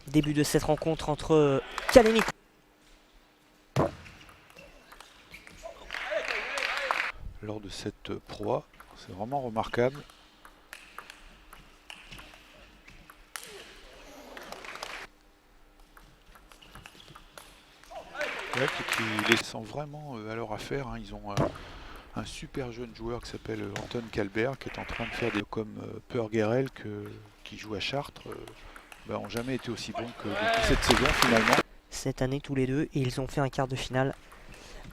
Début de cette rencontre entre Kalenic. Lors de cette proie, c'est vraiment remarquable. Ouais, qui les sent vraiment à leur affaire. Hein. Ils ont un super jeune joueur qui s'appelle Anton Calbert, qui est en train de faire des comme Peur Guerel, qui joue à Chartres, ont jamais été aussi bons que depuis cette saison finalement. Cette année tous les deux, et ils ont fait un quart de finale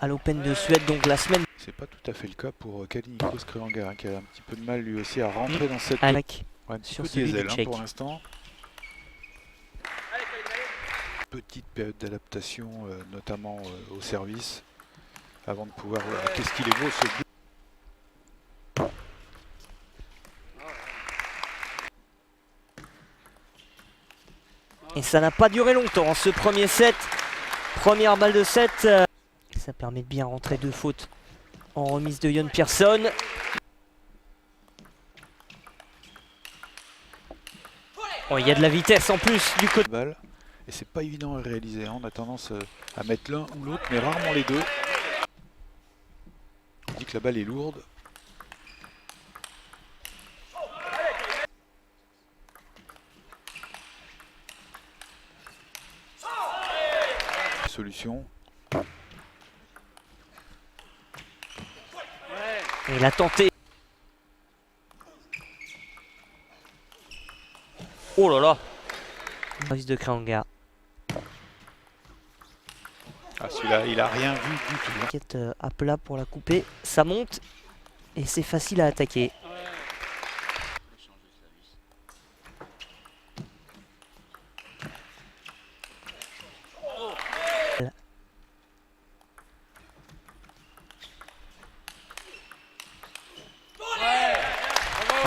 à l'Open de Suède, donc la semaine. C'est pas tout à fait le cas pour Kalinikos Krianga, hein, qui a un petit peu de mal lui aussi à rentrer dans cette... Avec un petit sur peu celui diesel du hein, Tchèque. pour l'instant. Petite période d'adaptation, notamment au service, avant de pouvoir... Qu'est-ce qu'il est beau ce but. Et ça n'a pas duré longtemps, ce premier set. Première balle de set. Ça permet de bien rentrer deux fautes en remise de Jon Persson. Oh, il y a de la vitesse en plus du côté. Et c'est pas évident à réaliser, hein. On a tendance à mettre l'un ou l'autre, mais rarement les deux. On dit que la balle est lourde. Solution. Et il a tenté. Oh là là. Service de Krianga. Ah, celui-là, il a rien vu du tout. Hein. Qui est à plat pour la couper. Ça monte et c'est facile à attaquer.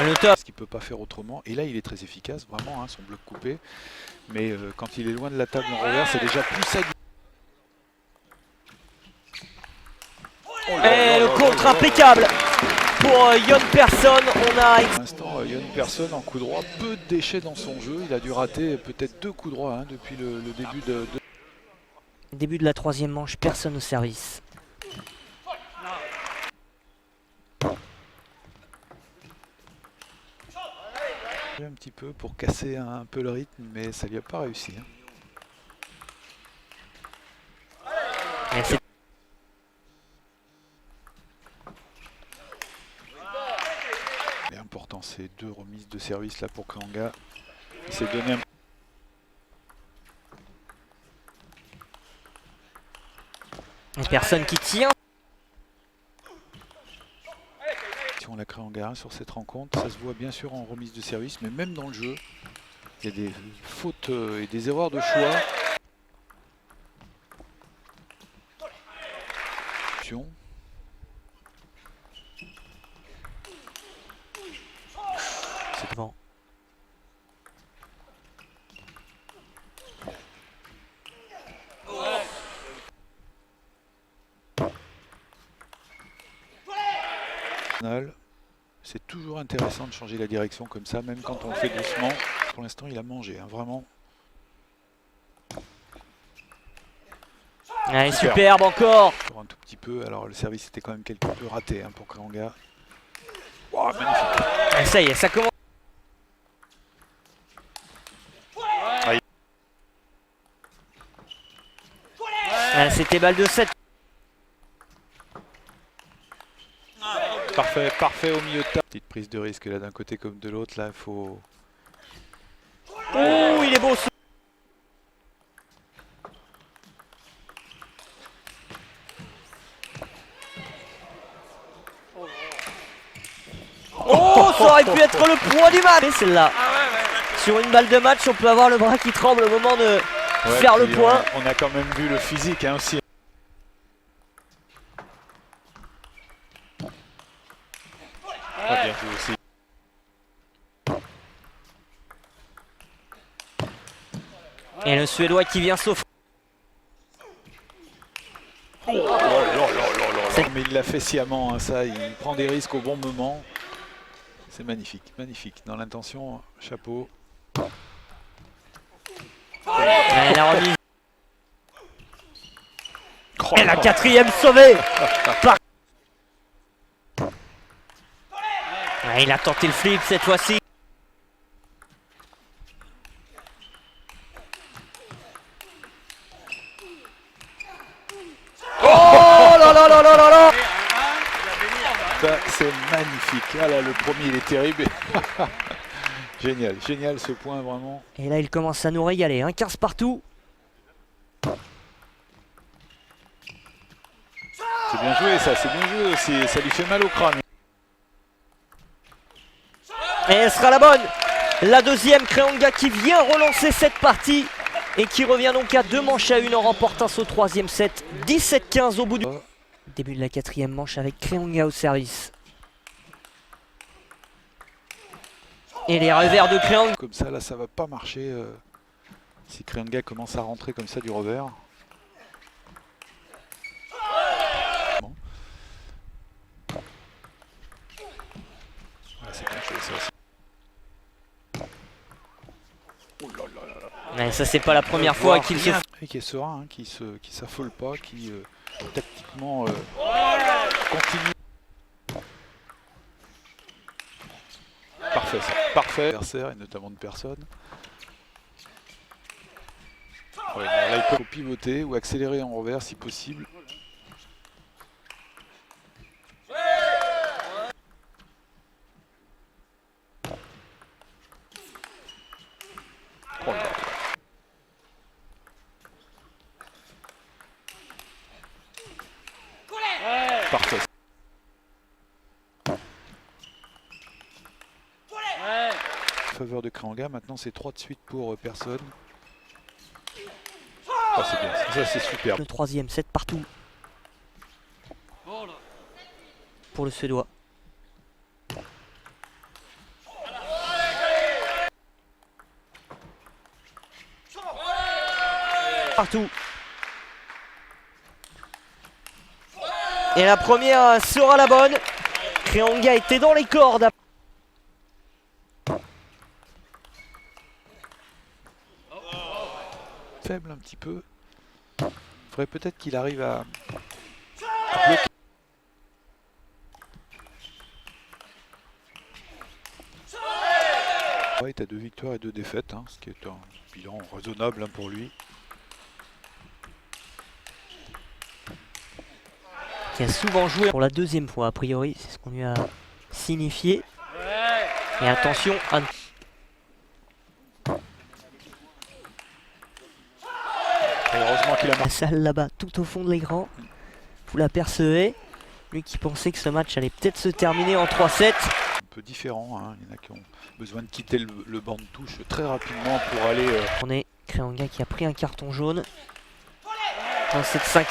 Le top. Parce qu'il ne peut pas faire autrement. Et là, il est très efficace, vraiment, hein, son bloc coupé. Mais quand il est loin de la table en revers, c'est déjà plus ça. Et le contre impeccable pour Jon Persson. On a pour l'instant, Jon Persson en coup droit, peu de déchets dans son jeu. Il a dû rater peut-être 2 coups droits hein, depuis le début de... Début de la troisième manche, personne au service. Un petit peu pour casser un peu le rythme, mais ça lui a pas réussi. Hein. C'est important ces deux remises de service là pour Krianga. Il s'est donné un... Une personne qui tient. Si on la Krianga sur cette rencontre, ça se voit bien sûr en remise de service, mais même dans le jeu, il y a des fautes et des erreurs de choix. C'est devant. C'est toujours intéressant de changer la direction comme ça, même quand on le fait doucement. Pour l'instant, il a mangé, hein, vraiment. Allez, superbe encore. Encore un tout petit peu. Alors le service était quand même quelque peu raté hein, pour Krianga. Wow, magnifique. Ah, ça y est, ça commence. Ah, c'était balle de 7. Parfait, parfait au milieu de table. Petite prise de risque là d'un côté comme de l'autre. Là, il faut... Oh, il est beau. Oh, ça aurait pu être le point du match. Celle-là. Sur une balle de match, on peut avoir le bras qui tremble au moment de faire le point. On a quand même vu le physique hein, aussi. Pas bien joué aussi. Et le Suédois qui vient s'offrir. Mais il l'a fait sciemment, hein, ça, il prend des risques au bon moment. C'est magnifique, magnifique. Dans l'intention, chapeau. Et la remise. Oh, Et la quatrième sauvée par... Il a tenté le flip cette fois-ci. Oh là là là là là là! Ça, c'est magnifique. Ah là, le premier, il est terrible. Génial, génial ce point, vraiment. Et là, il commence à nous régaler. 15 partout. C'est bien joué, ça, c'est bien joué aussi. Ça lui fait mal au crâne. Et elle sera la bonne. La deuxième, Kreonga qui vient relancer cette partie. Et qui revient donc à 2 manches à 1 en remportant ce troisième set. 17-15 au bout du... Début de la quatrième manche avec Kreonga au service. Et les revers de Kreonga. Comme ça, là, ça va pas marcher. Si Kreonga commence à rentrer comme ça du revers. Bon. Voilà, c'est bien joué, ça aussi. Oh là là là là. Ouais, ça, c'est pas la première fois qu'il se... Et qui est serein, hein, qui s'affole pas, qui tactiquement continue. Parfait, ça. Parfait. Adversaire et notamment de personnes. Ouais, là, il peut pivoter ou accélérer en revers si possible. Oh là là. Parfait. En faveur de Kreonga, maintenant c'est 3 de suite pour personne. Oh, c'est bien, ça c'est super. Le troisième set partout. Pour le Suédois. Partout. Et la première sera la bonne. Kreonga était dans les cordes. Faible un petit peu. Il faudrait peut-être qu'il arrive à bloquer. Ouais, il a 2 victoires et 2 défaites, hein, ce qui est un bilan raisonnable, hein, pour lui. Qui a souvent joué pour la deuxième fois a priori, c'est ce qu'on lui a signifié. Et attention à... Et heureusement qu'il a La marqué. salle là-bas, tout au fond de l'écran. Vous l'apercevez. Lui qui pensait que ce match allait peut-être se terminer en 3-7. Un peu différent, hein. Il y en a qui ont besoin de quitter le banc de touche très rapidement pour aller... On est Kreonga qui a pris un carton jaune. Dans cette 5.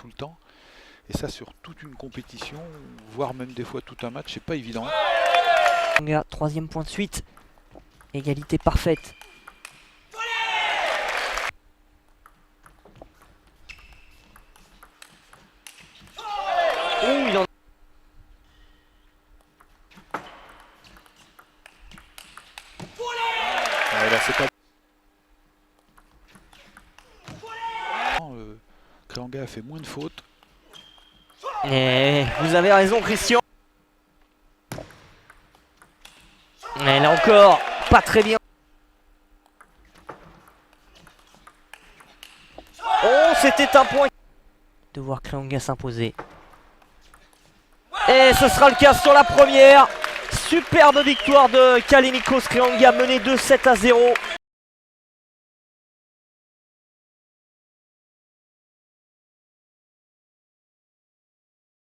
tout le temps. Et ça sur toute une compétition, voire même des fois tout un match, c'est pas évident. Kreonga, troisième point de suite. Égalité parfaite. Oh, il en... Ouais, là, c'est pas... Kreonga a fait moins de fautes. Et vous avez raison, Christian. Et là encore, pas très bien. Oh, c'était un point. De voir Kreonga s'imposer. Et ce sera le cas sur la première. Superbe victoire de Kallinikos Kreonga, mené 2-7-0.